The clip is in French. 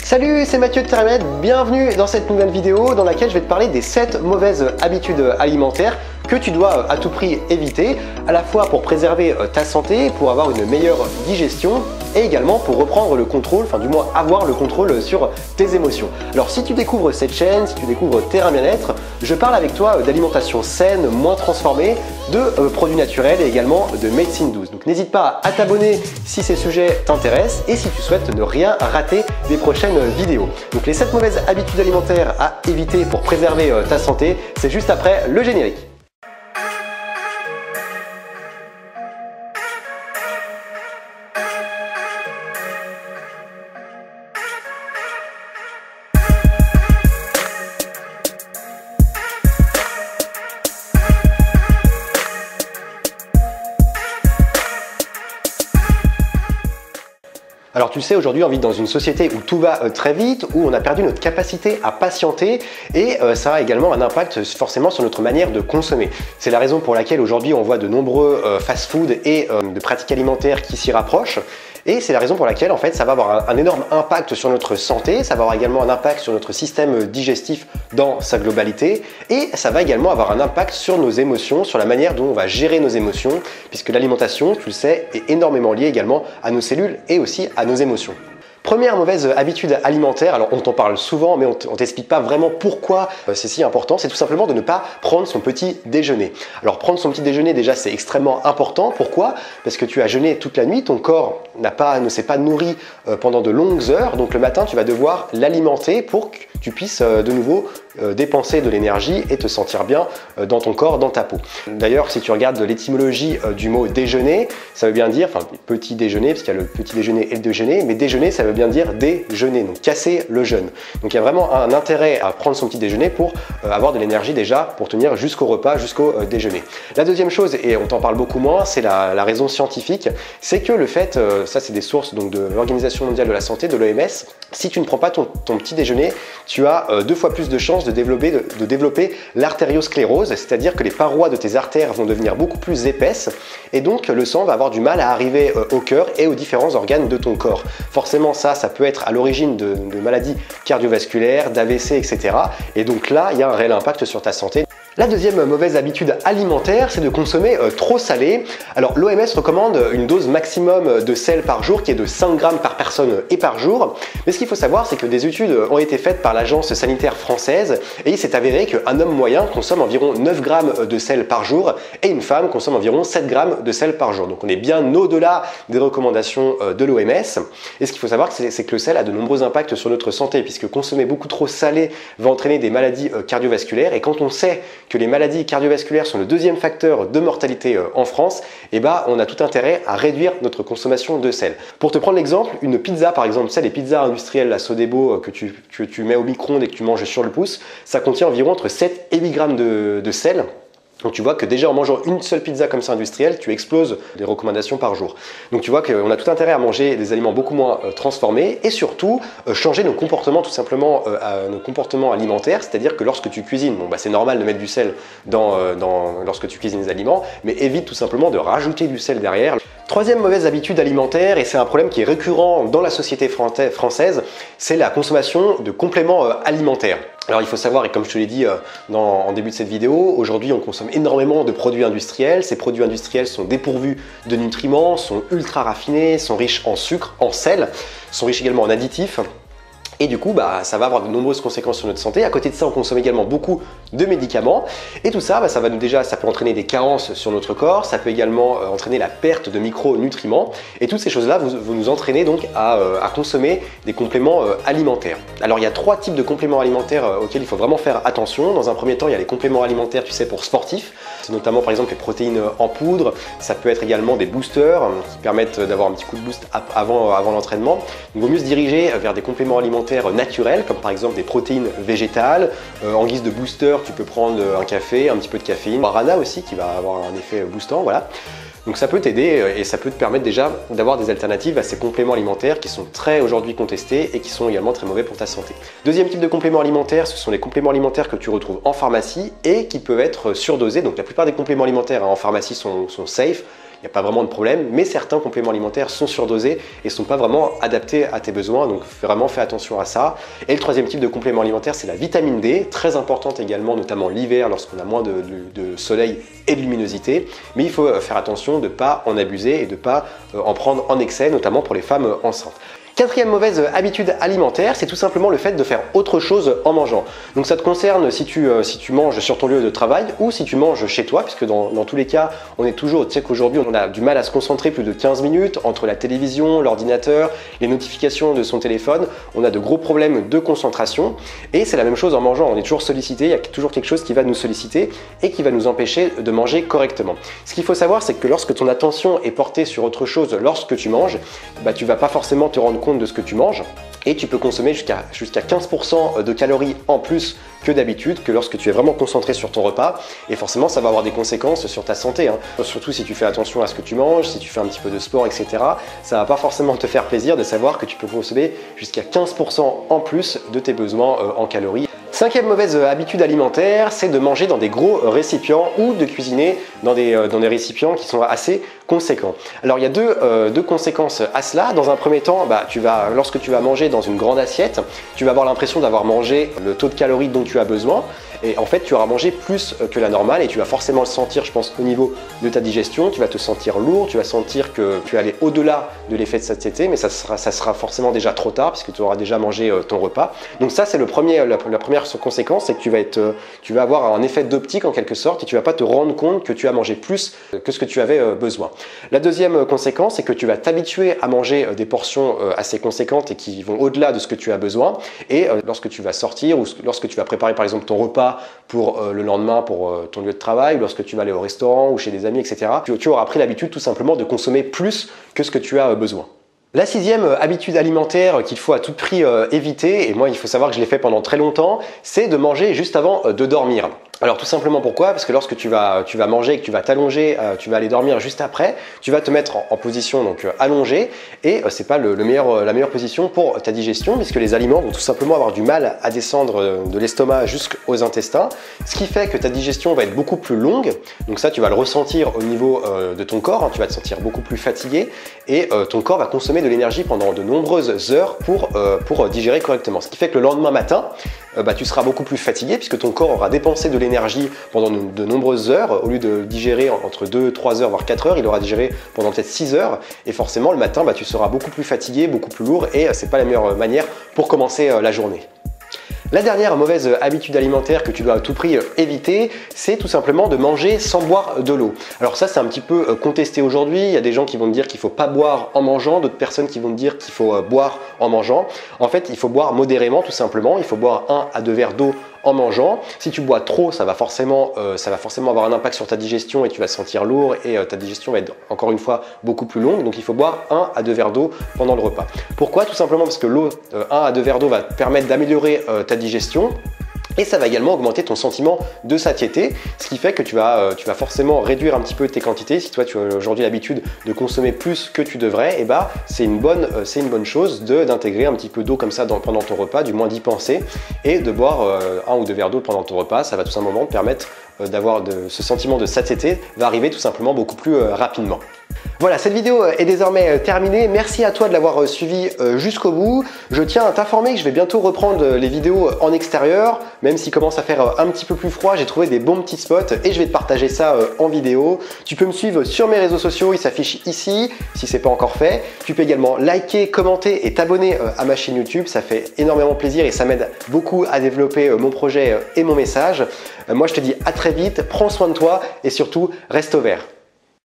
Salut, c'est Mathieu de Teramed, bienvenue dans cette nouvelle vidéo dans laquelle je vais te parler des 7 mauvaises habitudes alimentaires que tu dois à tout prix éviter, à la fois pour préserver ta santé, pour avoir une meilleure digestion et également pour reprendre le contrôle, enfin du moins avoir le contrôle sur tes émotions. Alors si tu découvres cette chaîne, si tu découvres Terrain Bien-être, je parle avec toi d'alimentation saine, moins transformée, de produits naturels et également de médecine douce. Donc n'hésite pas à t'abonner si ces sujets t'intéressent et si tu souhaites ne rien rater des prochaines vidéos. Donc les 7 mauvaises habitudes alimentaires à éviter pour préserver ta santé, c'est juste après le générique. Alors tu le sais, aujourd'hui on vit dans une société où tout va très vite, où on a perdu notre capacité à patienter et ça a également un impact forcément sur notre manière de consommer. C'est la raison pour laquelle aujourd'hui on voit de nombreux fast-food et de pratiques alimentaires qui s'y rapprochent. Et c'est la raison pour laquelle en fait ça va avoir un énorme impact sur notre santé, ça va avoir également un impact sur notre système digestif dans sa globalité et ça va également avoir un impact sur nos émotions, sur la manière dont on va gérer nos émotions, puisque l'alimentation, tu le sais, est énormément liée également à nos cellules et aussi à nos émotions. Première mauvaise habitude alimentaire, alors on t'en parle souvent mais on t'explique pas vraiment pourquoi c'est si important, c'est tout simplement de ne pas prendre son petit déjeuner. Alors prendre son petit déjeuner déjà c'est extrêmement important, pourquoi? Parce que tu as jeûné toute la nuit, ton corps ne s'est pas nourri pendant de longues heures, donc le matin tu vas devoir l'alimenter pour que tu puisses de nouveau dépenser de l'énergie et te sentir bien dans ton corps, dans ta peau. D'ailleurs, si tu regardes l'étymologie du mot déjeuner, ça veut bien dire, enfin petit déjeuner, parce qu'il y a le petit déjeuner et le déjeuner, mais déjeuner ça veut bien dire déjeuner, donc casser le jeûne. Donc il y a vraiment un intérêt à prendre son petit déjeuner pour avoir de l'énergie déjà pour tenir jusqu'au repas, jusqu'au déjeuner. La deuxième chose, et on t'en parle beaucoup moins, c'est la raison scientifique, c'est que le fait, ça c'est des sources donc, de l'Organisation mondiale de la santé, de l'OMS, si tu ne prends pas ton petit déjeuner, tu as 2 fois plus de chances de développer l'artériosclérose, c'est-à-dire que les parois de tes artères vont devenir beaucoup plus épaisses et donc le sang va avoir du mal à arriver au cœur et aux différents organes de ton corps. Forcément ça peut être à l'origine de maladies cardiovasculaires, d'AVC, etc. Et donc là, il y a un réel impact sur ta santé. La deuxième mauvaise habitude alimentaire, c'est de consommer trop salé. Alors l'OMS recommande une dose maximum de sel par jour qui est de 5 grammes par personne et par jour. Mais ce qu'il faut savoir, c'est que des études ont été faites par l'Agence sanitaire française et il s'est avéré qu'un homme moyen consomme environ 9 grammes de sel par jour et une femme consomme environ 7 grammes de sel par jour. Donc on est bien au-delà des recommandations de l'OMS. Et ce qu'il faut savoir, c'est que le sel a de nombreux impacts sur notre santé puisque consommer beaucoup trop salé va entraîner des maladies cardiovasculaires et quand on sait que les maladies cardiovasculaires sont le deuxième facteur de mortalité en France, eh ben, on a tout intérêt à réduire notre consommation de sel. Pour te prendre l'exemple, une pizza par exemple, tu sais, les pizzas industrielles, la Sodebo que tu mets au micro-ondes et que tu manges sur le pouce, ça contient environ entre 7 et 8 grammes de sel. Donc tu vois que déjà en mangeant une seule pizza comme ça industrielle, tu exploses les recommandations par jour. Donc tu vois qu'on a tout intérêt à manger des aliments beaucoup moins transformés et surtout changer nos comportements tout simplement, nos comportements alimentaires, c'est-à-dire que lorsque tu cuisines, bon, bah, c'est normal de mettre du sel lorsque tu cuisines des aliments, mais évite tout simplement de rajouter du sel derrière. Troisième mauvaise habitude alimentaire, et c'est un problème qui est récurrent dans la société française, c'est la consommation de compléments alimentaires. Alors il faut savoir, et comme je te l'ai dit en début de cette vidéo, aujourd'hui on consomme énormément de produits industriels. Ces produits industriels sont dépourvus de nutriments, sont ultra raffinés, sont riches en sucre, en sel, sont riches également en additifs. Et du coup, bah, ça va avoir de nombreuses conséquences sur notre santé. À côté de ça, on consomme également beaucoup de médicaments. Et tout ça, bah, ça peut entraîner des carences sur notre corps. Ça peut également entraîner la perte de micronutriments. Et toutes ces choses-là vont nous entraîner donc à consommer des compléments alimentaires. Alors, il y a 3 types de compléments alimentaires auxquels il faut vraiment faire attention. Dans un premier temps, il y a les compléments alimentaires, tu sais, pour sportifs. C'est notamment, par exemple, les protéines en poudre. Ça peut être également des boosters qui permettent d'avoir un petit coup de boost avant l'entraînement. Il vaut mieux se diriger vers des compléments alimentaires naturels, comme par exemple des protéines végétales. En guise de booster, tu peux prendre un café, un petit peu de caféine, guarana aussi qui va avoir un effet boostant, voilà. Donc ça peut t'aider et ça peut te permettre déjà d'avoir des alternatives à ces compléments alimentaires qui sont très aujourd'hui contestés et qui sont également très mauvais pour ta santé. Deuxième type de compléments alimentaires, ce sont les compléments alimentaires que tu retrouves en pharmacie et qui peuvent être surdosés. Donc la plupart des compléments alimentaires en pharmacie sont safe. il n'y a pas vraiment de problème, mais certains compléments alimentaires sont surdosés et ne sont pas vraiment adaptés à tes besoins, donc vraiment fais attention à ça. Et le troisième type de complément alimentaire, c'est la vitamine D, très importante également, notamment l'hiver lorsqu'on a moins de soleil et de luminosité, mais il faut faire attention de ne pas en abuser et de ne pas en prendre en excès, notamment pour les femmes enceintes. Quatrième mauvaise habitude alimentaire, c'est tout simplement le fait de faire autre chose en mangeant. Donc ça te concerne si tu manges sur ton lieu de travail ou si tu manges chez toi, puisque dans tous les cas, on est toujours, tu sais qu'aujourd'hui on a du mal à se concentrer plus de 15 minutes entre la télévision, l'ordinateur, les notifications de son téléphone, on a de gros problèmes de concentration et c'est la même chose en mangeant, on est toujours sollicité, il y a toujours quelque chose qui va nous solliciter et qui va nous empêcher de manger correctement. Ce qu'il faut savoir, c'est que lorsque ton attention est portée sur autre chose lorsque tu manges, tu vas pas forcément te rendre compte de ce que tu manges et tu peux consommer jusqu'à 15% de calories en plus que d'habitude, que lorsque tu es vraiment concentré sur ton repas, et forcément ça va avoir des conséquences sur ta santé, hein. Surtout si tu fais attention à ce que tu manges, si tu fais un petit peu de sport, etc. Ça va pas forcément te faire plaisir de savoir que tu peux consommer jusqu'à 15% en plus de tes besoins en calories. Cinquième mauvaise habitude alimentaire, c'est de manger dans des gros récipients ou de cuisiner dans des récipients qui sont assez conséquents. Alors il y a deux conséquences à cela. Dans un premier temps, lorsque tu vas manger dans une grande assiette, tu vas avoir l'impression d'avoir mangé le taux de calories dont tu as besoin. Et en fait, tu auras mangé plus que la normale et tu vas forcément le sentir, je pense, au niveau de ta digestion. Tu vas te sentir lourd, tu vas sentir que tu es allé au-delà de l'effet de satiété, mais ça sera forcément déjà trop tard puisque tu auras déjà mangé ton repas. Donc ça, c'est la première conséquence, c'est que tu vas avoir un effet d'optique en quelque sorte et tu vas pas te rendre compte que tu as mangé plus que ce que tu avais besoin. La deuxième conséquence, c'est que tu vas t'habituer à manger des portions assez conséquentes et qui vont au-delà de ce que tu as besoin. Et lorsque tu vas sortir ou lorsque tu vas préparer par exemple ton repas pour le lendemain pour ton lieu de travail, lorsque tu vas aller au restaurant ou chez des amis, etc., tu auras pris l'habitude tout simplement de consommer plus que ce que tu as besoin. La sixième habitude alimentaire qu'il faut à tout prix éviter, et moi il faut savoir que je l'ai fait pendant très longtemps, c'est de manger juste avant de dormir. Alors tout simplement pourquoi? Parce que lorsque tu vas manger et que tu vas t'allonger, tu vas aller dormir juste après, tu vas te mettre en position donc allongée et c'est pas la meilleure position pour ta digestion puisque les aliments vont tout simplement avoir du mal à descendre de l'estomac jusqu'aux intestins, ce qui fait que ta digestion va être beaucoup plus longue. Donc ça tu vas le ressentir au niveau de ton corps, hein, tu vas te sentir beaucoup plus fatigué et ton corps va consommer de l'énergie pendant de nombreuses heures pour digérer correctement. Ce qui fait que le lendemain matin, tu seras beaucoup plus fatigué puisque ton corps aura dépensé de l'énergie pendant de nombreuses heures. Au lieu de digérer entre 2, 3 heures, voire 4 heures, il aura digéré pendant peut-être 6 heures. Et forcément, le matin, tu seras beaucoup plus fatigué, beaucoup plus lourd et c'est pas la meilleure manière pour commencer la journée. La dernière mauvaise habitude alimentaire que tu dois à tout prix éviter, c'est tout simplement de manger sans boire de l'eau. Alors ça, c'est un petit peu contesté aujourd'hui. Il y a des gens qui vont te dire qu'il ne faut pas boire en mangeant, d'autres personnes qui vont te dire qu'il faut boire en mangeant. En fait, il faut boire modérément tout simplement. Il faut boire 1 à 2 verres d'eau en mangeant. Si tu bois trop, ça va forcément avoir un impact sur ta digestion et tu vas te sentir lourd et ta digestion va être encore une fois beaucoup plus longue. Donc il faut boire 1 à 2 verres d'eau pendant le repas. Pourquoi? Tout simplement parce que l'eau, 1 à 2 verres d'eau va te permettre d'améliorer ta digestion. Et ça va également augmenter ton sentiment de satiété, ce qui fait que tu vas forcément réduire un petit peu tes quantités. Si toi tu as aujourd'hui l'habitude de consommer plus que tu devrais, et c'est une bonne chose d'intégrer un petit peu d'eau comme ça pendant ton repas, du moins d'y penser, et de boire 1 ou 2 verres d'eau pendant ton repas. Ça va tout simplement te permettre d'avoir ce sentiment de satiété, va arriver tout simplement beaucoup plus rapidement. Voilà, cette vidéo est désormais terminée. Merci à toi de l'avoir suivi jusqu'au bout. Je tiens à t'informer que je vais bientôt reprendre les vidéos en extérieur, même s'il commence à faire un petit peu plus froid. J'ai trouvé des bons petits spots et je vais te partager ça en vidéo. Tu peux me suivre sur mes réseaux sociaux, ils s'affichent ici si ce n'est pas encore fait. Tu peux également liker, commenter et t'abonner à ma chaîne YouTube. Ça fait énormément plaisir et ça m'aide beaucoup à développer mon projet et mon message. Moi, je te dis à très vite, prends soin de toi et surtout, reste au vert.